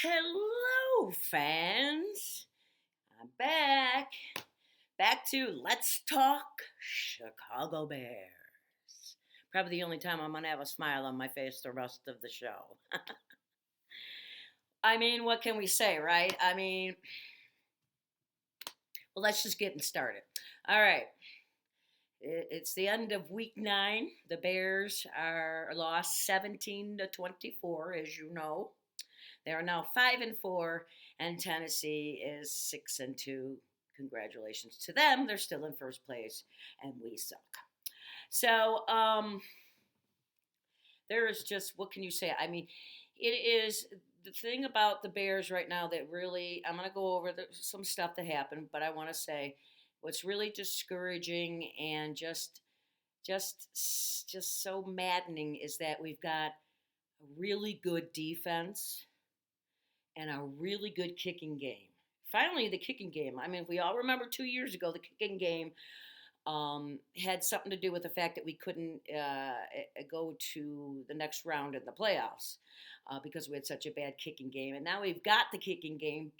Hello, fans. I'm back. Back to Let's Talk Chicago Bears. Probably the only time I'm going to have a smile on my face the rest of the show. I mean, what can we say, right? Well, let's just get started. All right. It's the end of week 9. The Bears are lost 17-24, as you know. They are now 5-4, and Tennessee is 6-2. Congratulations to them. They're still in first place, and we suck. So, there is just, what can you say? I mean, it is the thing about the Bears right now that really, I'm going to go over some stuff that happened, but I want to say what's really discouraging and just so maddening is that we've got a really good defense and a really good kicking game. Finally, the kicking game. I mean, we all remember 2 years ago, the kicking game had something to do with the fact that we couldn't go to the next round in the playoffs because we had such a bad kicking game. And now we've got the kicking game.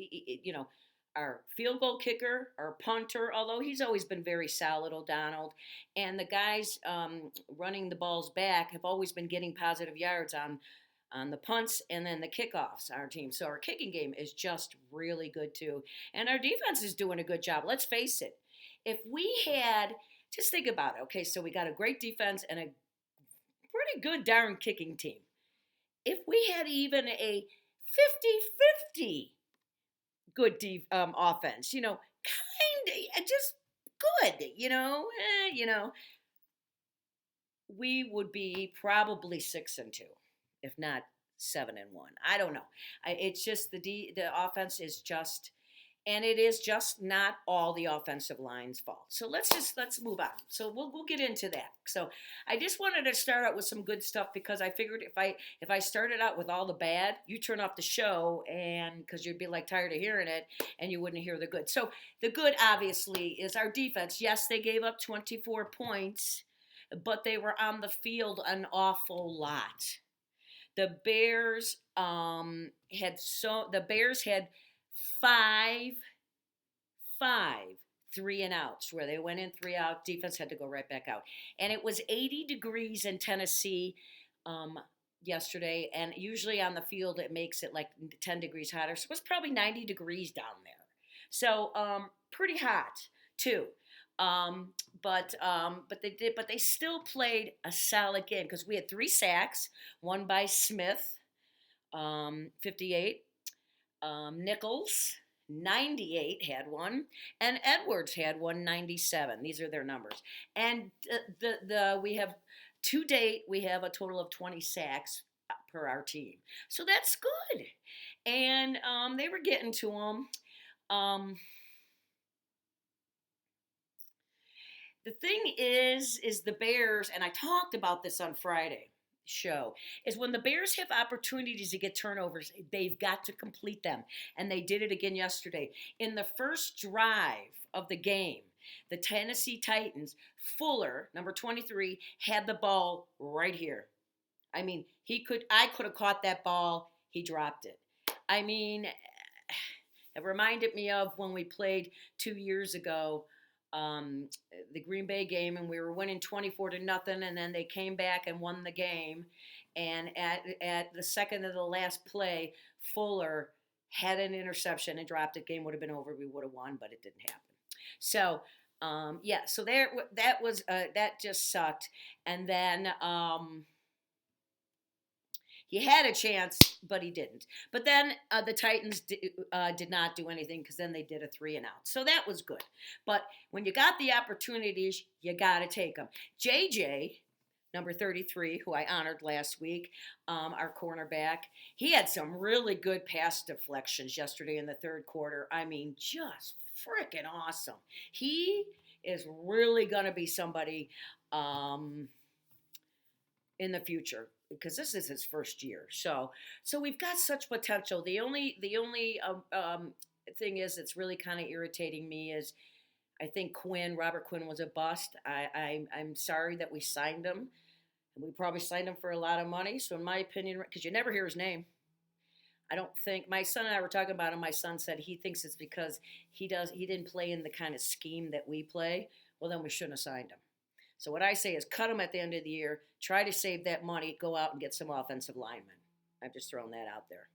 Our field goal kicker, our punter, although he's always been very solid, O'Donnell, and the guys running the balls back have always been getting positive yards on the punts and then the kickoffs, our team. So our kicking game is just really good too. And our defense is doing a good job. Let's face it. If we had, just think about it. Okay, so we got a great defense and a pretty good darn kicking team. If we had even a 50-50 good offense, kind of just good, we would be probably 6-2, if not 7-1. I don't know. It's just the offense is just, and it is just not all the offensive line's fault. So let's move on. So we'll get into that. So I just wanted to start out with some good stuff because I figured if I started out with all the bad, you turn off the show and because you'd be like tired of hearing it and you wouldn't hear the good. So the good obviously is our defense. Yes, they gave up 24 points, but they were on the field an awful lot. The Bears had five 3-and-outs where they went in 3 out. Defense had to go right back out, and it was 80 degrees in Tennessee yesterday. And usually on the field it makes it like 10 degrees hotter. So it was probably 90 degrees down there. So pretty hot too. But they still played a solid game because we had 3 sacks, one by Smith, 58, Nichols, 98 had one, and Edwards had 197. These are their numbers. And we have to date we have a total of 20 sacks per our team, so that's good. And they were getting to them. The thing is the Bears, and I talked about this on Friday show, is when the Bears have opportunities to get turnovers, they've got to complete them. And they did it again yesterday. In the first drive of the game, the Tennessee Titans, Fuller, number 23, had the ball right here. I mean, I could have caught that ball. He dropped it. I mean, it reminded me of when we played 2 years ago, the Green Bay game, and we were winning 24-0, and then they came back and won the game. And at the second of the last play, Fuller had an interception and dropped it. Game would have been over. We would have won, but it didn't happen. So so that just sucked. And then he had a chance, but he didn't. But then the Titans did not do anything because then they did a 3-and-out. So that was good. But when you got the opportunities, you got to take them. JJ, number 33, who I honored last week, our cornerback, he had some really good pass deflections yesterday in the third quarter. I mean, just freaking awesome. He is really going to be somebody in the future, because this is his first year. So we've got such potential. The only thing is it's really kind of irritating me is I think Robert Quinn was a bust. I'm sorry that we signed him. And we probably signed him for a lot of money. So in my opinion, because you never hear his name, I don't think my son and I were talking about it. My son said he thinks it's because he didn't play in the kind of scheme that we play. Well, then we shouldn't have signed him. So what I say is cut him at the end of the year. Try to save that money. Go out and get some offensive linemen. I've just thrown that out there.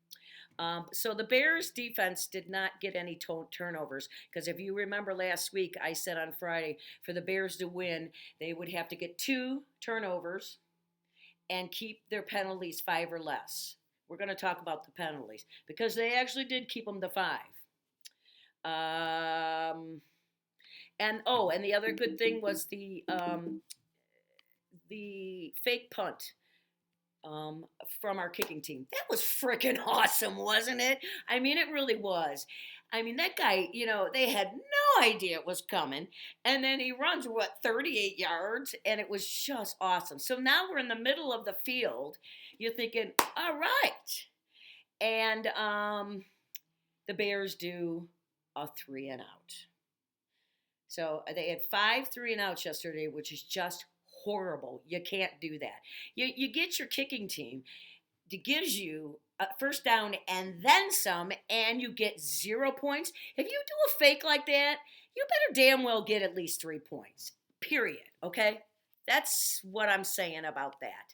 So the Bears defense did not get any turnovers because if you remember last week, I said on Friday for the Bears to win, they would have to get 2 turnovers and keep their penalties 5 or less. We're going to talk about the penalties because they actually did keep them to 5. And the other good thing was the fake punt from our kicking team. That was freaking awesome, wasn't it? I mean, it really was. I mean, that guy, they had no idea it was coming. And then he runs, 38 yards? And it was just awesome. So now we're in the middle of the field. You're thinking, all right. And the Bears do a 3 and out. So they had 5 3 and outs yesterday, which is just horrible. You can't do that. You get your kicking team that gives you a first down and then some, and you get 0 points. If you do a fake like that, you better damn well get at least 3 points. Period. Okay? That's what I'm saying about that.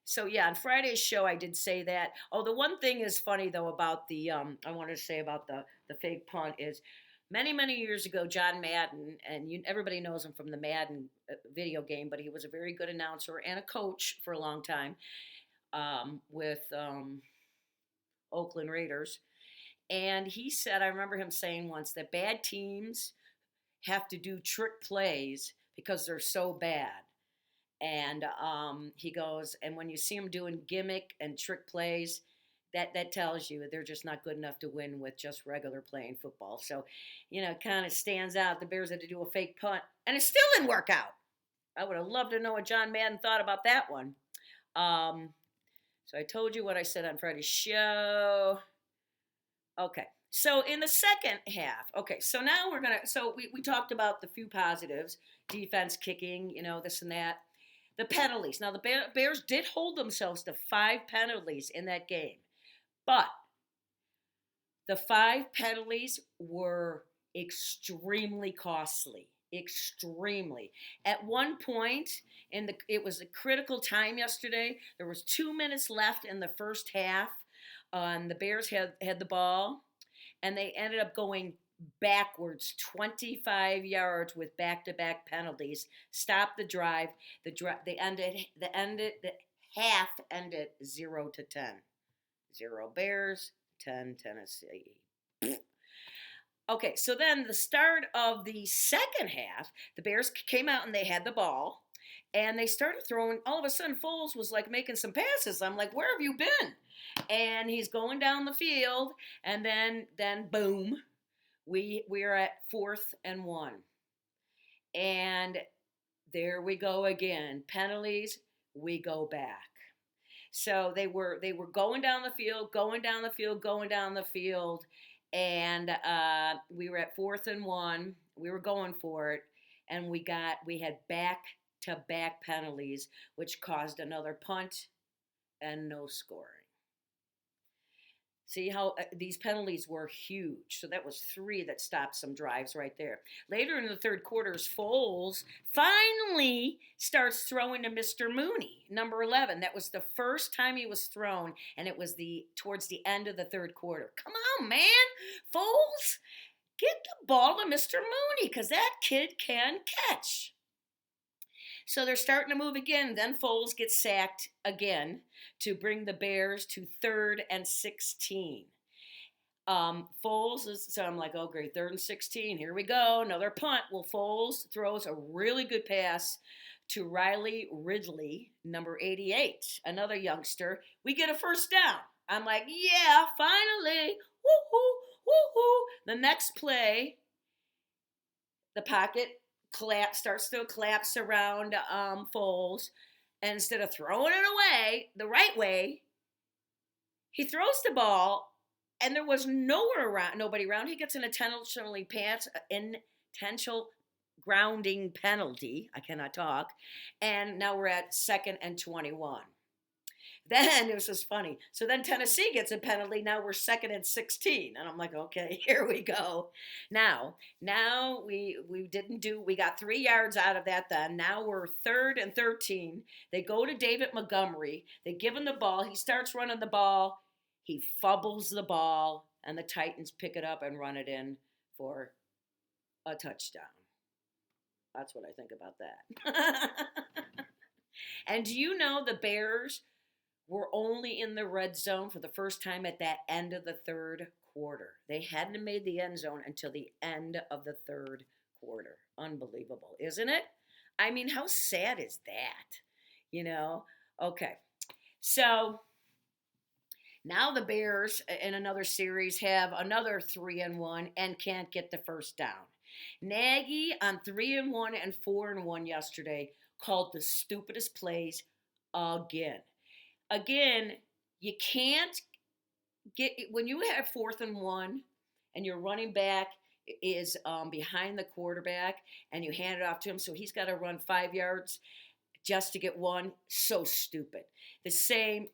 So yeah, on Friday's show I did say that. Oh, the one thing is funny though about the I wanted to say about the fake punt is many years ago, John Madden, and everybody knows him from the Madden video game, but he was a very good announcer and a coach for a long time with Oakland Raiders. And he said, I remember him saying once that bad teams have to do trick plays because they're so bad. And he goes, and when you see them doing gimmick and trick plays, that tells you they're just not good enough to win with just regular playing football. So, it kind of stands out. The Bears had to do a fake punt, and it still didn't work out. I would have loved to know what John Madden thought about that one. So I told you what I said on Friday's show. Okay. So in the second half, so now we talked about the few positives, defense, kicking, this and that. The penalties. Now, the Bears did hold themselves to 5 penalties in that game. But the 5 penalties were extremely costly. Extremely. At one point, it was a critical time yesterday. There was 2 minutes left in the first half. The Bears had the ball, and they ended up going backwards 25 yards with back-to-back penalties. Stopped the drive. The half ended 0-10. 0 Bears, 10 Tennessee. Okay, so then the start of the second half, the Bears came out and they had the ball, and they started throwing. All of a sudden, Foles was like making some passes. I'm like, where have you been? And he's going down the field, and then boom, we're at 4th and 1. And there we go again. Penalties, we go back. So they were going down the field, and we were at 4th and 1. We were going for it, and we had back-to-back penalties, which caused another punt and no scoring. See how these penalties were huge. So that was 3 that stopped some drives right there. Later in the third quarter, Foles finally starts throwing to Mr. Mooney, number 11. That was the first time he was thrown, and it was towards the end of the third quarter. Come on, man. Foles, get the ball to Mr. Mooney because that kid can catch. So they're starting to move again. Then Foles gets sacked again to bring the Bears to 3rd and 16. So I'm like, oh, great, 3rd and 16. Here we go. Another punt. Well, Foles throws a really good pass to Riley Ridley, number 88, another youngster. We get a first down. I'm like, yeah, finally. Woo-hoo, woo-hoo. The next play, the pocket starts to collapse around Foles, and instead of throwing it away the right way, he throws the ball, and there was nobody around. He gets an intentional grounding penalty. I cannot talk. And now we're at 2nd and 21. Then it was just funny. So then Tennessee gets a penalty. Now we're second and 16. And I'm like, okay, here we go. Now we didn't do we got 3 yards out of that then. Now we're third and 13. They go to David Montgomery. They give him the ball. He starts running the ball. He fumbles the ball, and the Titans pick it up and run it in for a touchdown. That's what I think about that. And do you know the Bears were only in the red zone for the first time at that end of the third quarter? They hadn't made the end zone until the end of the third quarter. Unbelievable, isn't it? I mean, how sad is that? You know? Okay. So now the Bears in another series have another 3-1 and can't get the first down. Nagy on 3-1 and 4-1 yesterday called the stupidest plays again. Again, you can't get when you have 4th and 1 and your running back is behind the quarterback and you hand it off to him, so he's got to run 5 yards just to get one. So stupid. The same,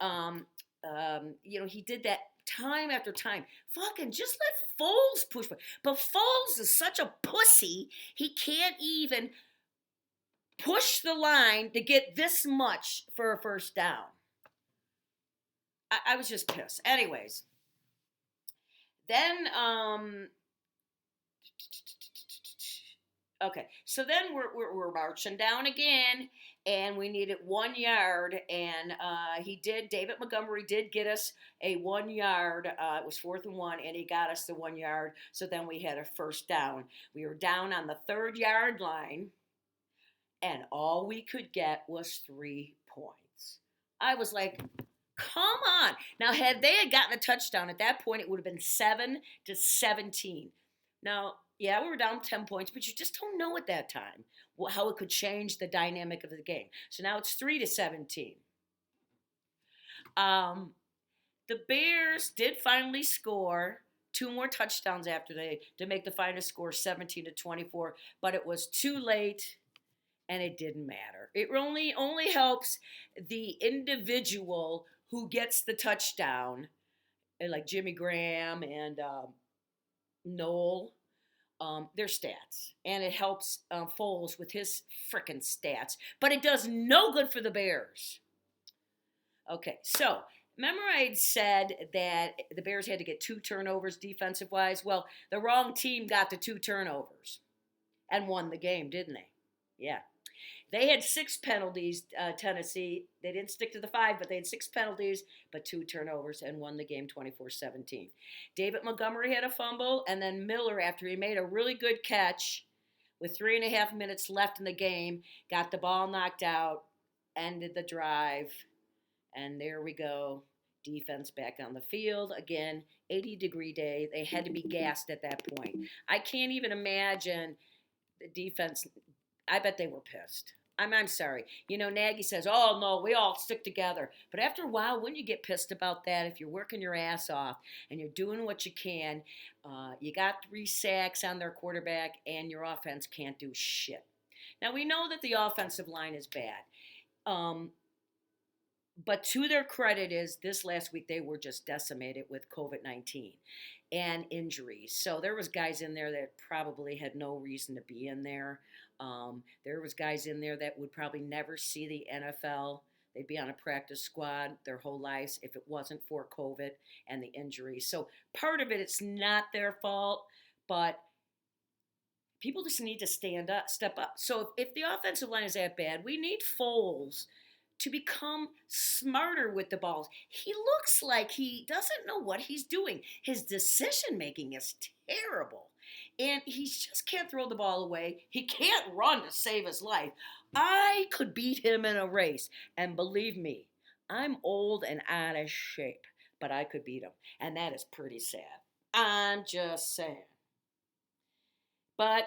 he did that time after time. Fucking just let Foles push. But Foles is such a pussy, he can't even push the line to get this much for a first down. I was just pissed. Anyways, then okay, so then we're marching down again, and we needed 1 yard, and David Montgomery did get us a 1 yard. It was 4th and 1, and he got us the 1 yard. So then we had a first down. We were down on the 3rd-yard line, and all we could get was 3 points. I was like, come on. Now, had they had gotten a touchdown at that point, it would have been 7-17. Now, yeah, we were down 10 points, but you just don't know at that time how it could change the dynamic of the game. So now it's 3-17. The Bears did finally score 2 more touchdowns after to make the final score 17-24, but it was too late. And it didn't matter. It only helps the individual who gets the touchdown, like Jimmy Graham and Noel, their stats. And it helps Foles with his frickin' stats. But it does no good for the Bears. Okay, so remember I had said that the Bears had to get 2 turnovers defensive-wise? Well, the wrong team got the 2 turnovers and won the game, didn't they? Yeah. They had 6 penalties, Tennessee. They didn't stick to the 5, but they had 6 penalties, but 2 turnovers, and won the game 24-17. David Montgomery had a fumble, and then Miller, after he made a really good catch with 3.5 minutes left in the game, got the ball knocked out, ended the drive, and there we go. Defense back on the field. Again, 80-degree day. They had to be gassed at that point. I can't even imagine the defense. I bet they were pissed. I'm sorry. Nagy says, oh, no, we all stick together. But after a while, when you get pissed about that, if you're working your ass off and you're doing what you can, you got 3 sacks on their quarterback, and your offense can't do shit. Now, we know that the offensive line is bad. But to their credit is this last week they were just decimated with COVID-19 and injuries. So there was guys in there that probably had no reason to be in there. There was guys in there that would probably never see the NFL. They'd be on a practice squad their whole lives if it wasn't for COVID and the injuries. So part of it's not their fault, but people just need to step up. So if the offensive line is that bad, we need Foles to become smarter with the balls. He looks like he doesn't know what he's doing. His decision making is terrible. And he just can't throw the ball away. He can't run to save his life. I could beat him in a race. And believe me, I'm old and out of shape, but I could beat him. And that is pretty sad. I'm just saying. But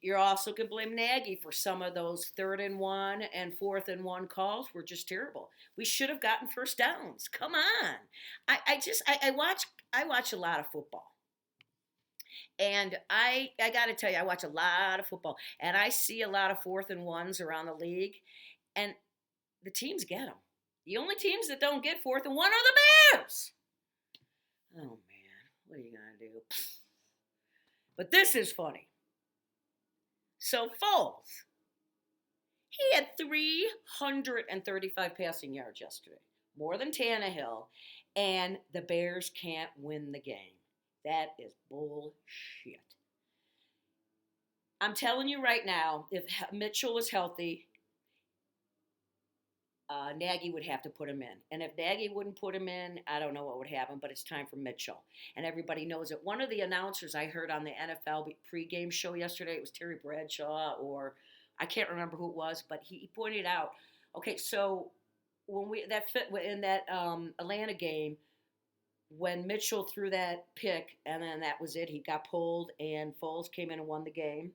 you also can blame Nagy for some of those 3rd-and-1 and 4th-and-1 calls were just terrible. We should have gotten first downs. Come on. I watch a lot of football. And I got to tell you, I watch a lot of football. And I see a lot of 4th-and-1s around the league. And the teams get them. The only teams that don't get 4th and 1 are the Bears. Oh man, what are you gonna do? But this is funny. So Foles, he had 335 passing yards yesterday, more than Tannehill, and the Bears can't win the game. That is bullshit. I'm telling you right now, if Mitchell was healthy, Nagy would have to put him in. And if Nagy wouldn't put him in, I don't know what would happen, but it's time for Mitchell. And everybody knows it. One of the announcers I heard on the NFL pregame show yesterday, it was Terry Bradshaw, or I can't remember who it was, but he pointed out, okay, so when we that fit in that Atlanta game, when Mitchell threw that pick, and then that was it, he got pulled, and Foles came in and won the game.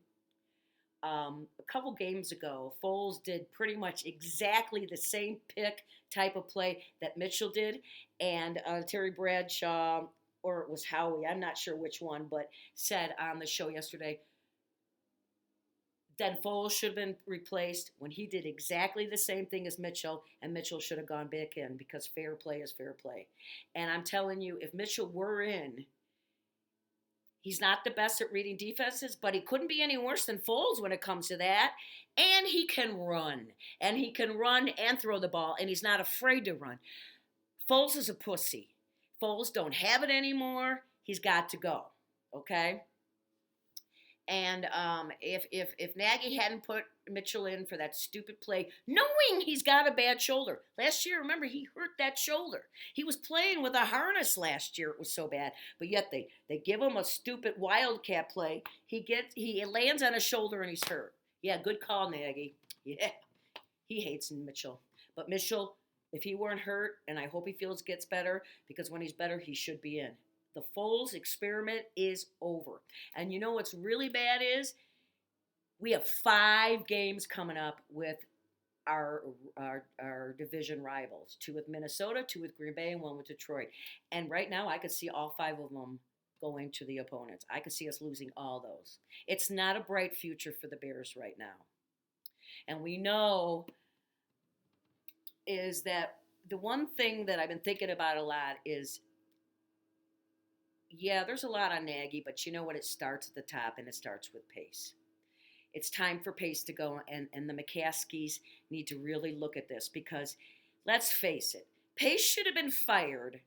A couple games ago, Foles did pretty much exactly the same pick type of play that Mitchell did, and Terry Bradshaw, or it was Howie, I'm not sure which one, but said on the show yesterday, then Foles should have been replaced when he did exactly the same thing as Mitchell, and Mitchell should have gone back in because fair play is fair play. And I'm telling you, if Mitchell were in, he's not the best at reading defenses, but he couldn't be any worse than Foles when it comes to that. And he can run. And he can run and throw the ball, and he's not afraid to run. Foles is a pussy. Foles don't have it anymore. He's got to go. Okay? And if Nagy hadn't put Mitchell in for that stupid play, knowing he's got a bad shoulder. Last year, remember, he hurt that shoulder. He was playing with a harness last year. It was so bad. But yet they give him a stupid wildcat play. He lands on his shoulder and he's hurt. Yeah, good call, Nagy. Yeah, he hates Mitchell. But Mitchell, if he weren't hurt, and I hope he gets better, because when he's better, he should be in. The Foles experiment is over. And you know what's really bad is we have 5 games coming up with our division rivals. 2 with Minnesota, 2 with Green Bay, and 1 with Detroit. And right now I could see all 5 of them going to the opponents. I could see us losing all those. It's not a bright future for the Bears right now. And we know is that the one thing that I've been thinking about a lot is, yeah, there's a lot on Nagy, but you know what? It starts at the top, and it starts with Pace. It's time for Pace to go, and the McCaskies need to really look at this because, let's face it, Pace should have been fired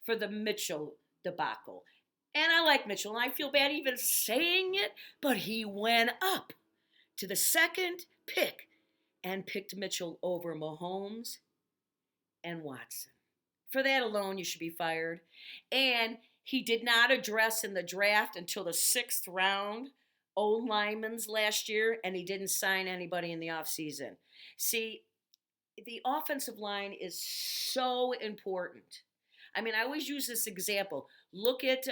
for the Mitchell debacle. And I like Mitchell, and I feel bad even saying it, but he went up to the second pick and picked Mitchell over Mahomes and Watson. For that alone, you should be fired. And he did not address in the draft until the 6th round old linemen's last year, and he didn't sign anybody in the offseason. See, the offensive line is so important. I mean, I always use this example. Look at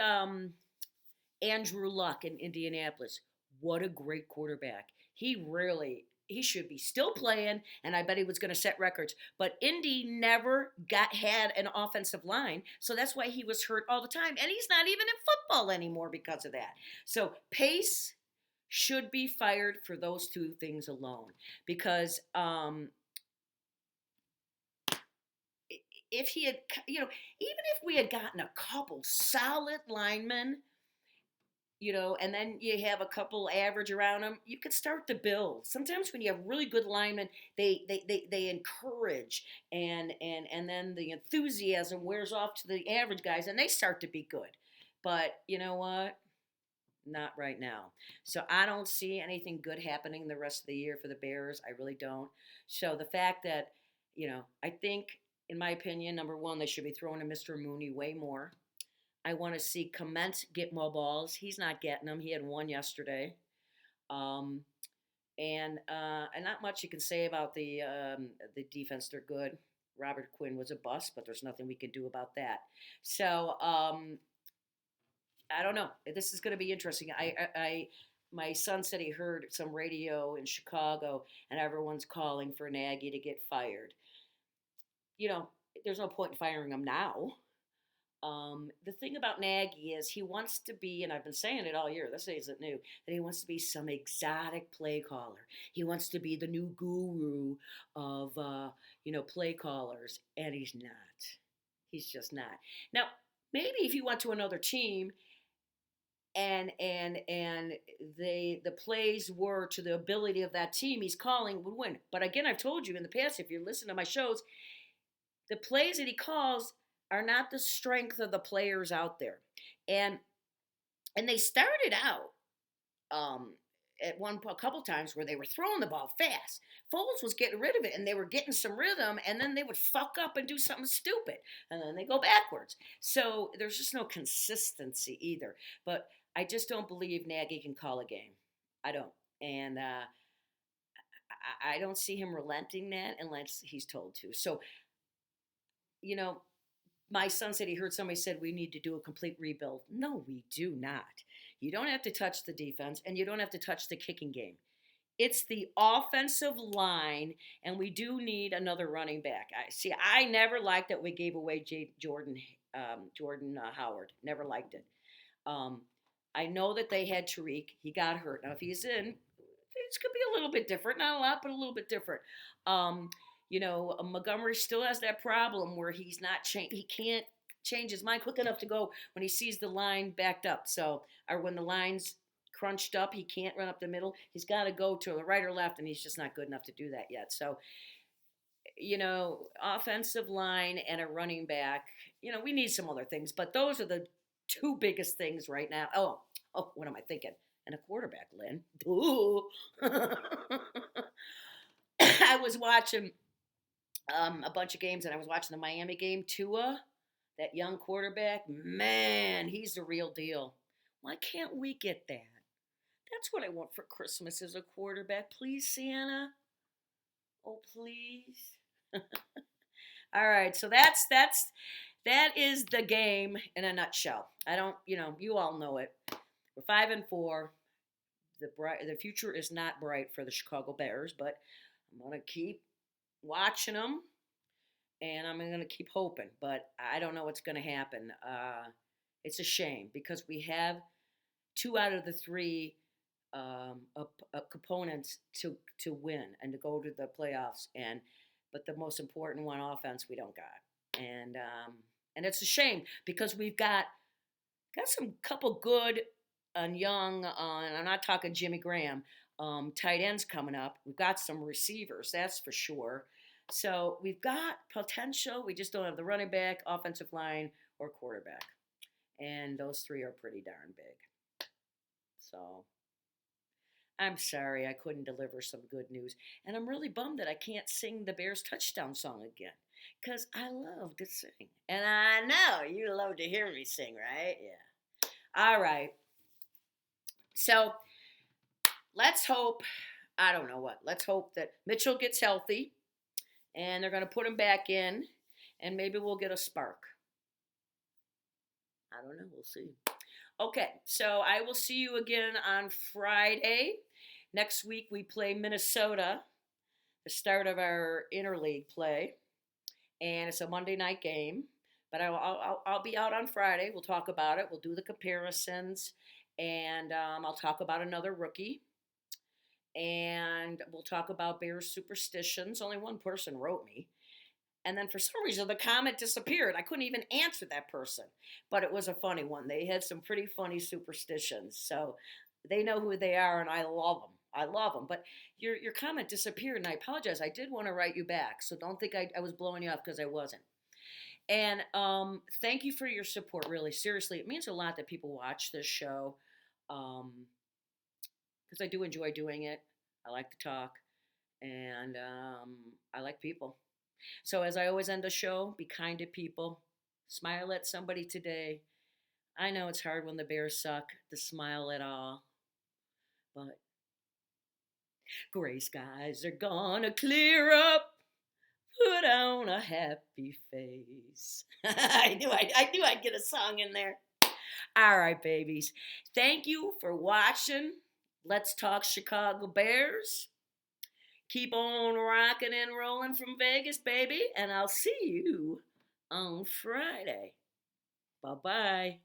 Andrew Luck in Indianapolis. What a great quarterback. He should be still playing, and I bet he was going to set records. But Indy never had an offensive line, so that's why he was hurt all the time. And he's not even in football anymore because of that. So Pace should be fired for those 2 things alone. Because if he had, even if we had gotten a couple solid linemen, and then you have a couple average around them, you could start to build. Sometimes when you have really good linemen, they encourage, and then the enthusiasm wears off to the average guys, and they start to be good. But you know what? Not right now. So I don't see anything good happening the rest of the year for the Bears. I really don't. So the fact that, I think, in my opinion, number one, they should be throwing to Mr. Mooney way more. I want to see Clement get more balls. He's not getting them. He had 1 yesterday. And not much you can say about the defense. They're good. Robert Quinn was a bust, but there's nothing we can do about that. So I don't know. This is going to be interesting. My son said he heard some radio in Chicago, and everyone's calling for Nagy to get fired. There's no point in firing him now. The thing about Nagy is he wants to be, and I've been saying it all year, this isn't new, that he wants to be some exotic play caller. He wants to be the new guru of, play callers, and he's not. He's just not. Now, maybe if he went to another team and the plays were to the ability of that team he's calling would win. But again, I've told you in the past, if you listen to my shows, the plays that he calls are not the strength of the players out there. And and they started out um, a couple times where they were throwing the ball fast. Foles was getting rid of it, and they were getting some rhythm, and then they would fuck up and do something stupid, and then they go backwards. So there's just no consistency either. But I just don't believe Nagy can call a game. I don't, and I don't see him relenting that unless he's told to. So you know, my son said he heard somebody said we need to do a complete rebuild. No, we do not. You don't have to touch the defense and you don't have to touch the kicking game. It's the offensive line, and we do need another running back. I see. I never liked that we gave away Jordan Howard. Never liked it. Um, I know that they had Tariq. He got hurt. Now, if he's in, things could be a little bit different. Not a lot, but a little bit different. Um, Montgomery still has that problem where he's not he can't change his mind quick enough to go when he sees the line backed up. So, or when the line's crunched up, he can't run up the middle. He's got to go to the right or left, and he's just not good enough to do that yet. So, offensive line and a running back. We need some other things, but those are the two biggest things right now. Oh, what am I thinking? And a quarterback, Lynn. Ooh. I was watching a bunch of games, and I was watching the Miami game. Tua, that young quarterback, man, he's the real deal. Why can't we get that? That's what I want for Christmas is a quarterback. Please, Santa. Oh, please. All right, so that is the game in a nutshell. I don't, you all know it. We're 5-4. The future is not bright for the Chicago Bears, but I'm gonna keep watching them, and I'm gonna keep hoping. But I don't know what's gonna happen. It's a shame because we have 2 out of the 3 components to win and to go to the playoffs, but the most important one, offense, we don't got, and it's a shame because we've got some couple good and young, and I'm not talking Jimmy Graham, tight ends coming up. We've got some receivers, that's for sure. So we've got potential. We just don't have the running back, offensive line, or quarterback, and those 3 are pretty darn big. So I'm sorry I couldn't deliver some good news. And I'm really bummed that I can't sing the Bears touchdown song again because I love to sing. And I know you love to hear me sing, right? Yeah. All right. So let's hope, I don't know what, let's hope that Mitchell gets healthy and they're going to put him back in and maybe we'll get a spark. I don't know. We'll see. Okay, so I will see you again on Friday. Next week we play Minnesota, the start of our interleague play, and it's a Monday night game. But I'll be out on Friday. We'll talk about it. We'll do the comparisons, and I'll talk about another rookie, and we'll talk about Bears superstitions. Only one person wrote me. And then for some reason, the comment disappeared. I couldn't even answer that person. But it was a funny one. They had some pretty funny superstitions. So they know who they are, and I love them. I love them. But your comment disappeared, and I apologize. I did want to write you back. So don't think I was blowing you off because I wasn't. And thank you for your support, really. Seriously, it means a lot that people watch this show because I do enjoy doing it. I like to talk, and I like people. So, as I always end the show, be kind to people. Smile at somebody today. I know it's hard when the Bears suck to smile at all, but gray skies are gonna clear up. Put on a happy face. I knew I'd get a song in there. All right, babies. Thank you for watching. Let's talk Chicago Bears. Keep on rocking and rolling from Vegas, baby, and I'll see you on Friday. Bye bye.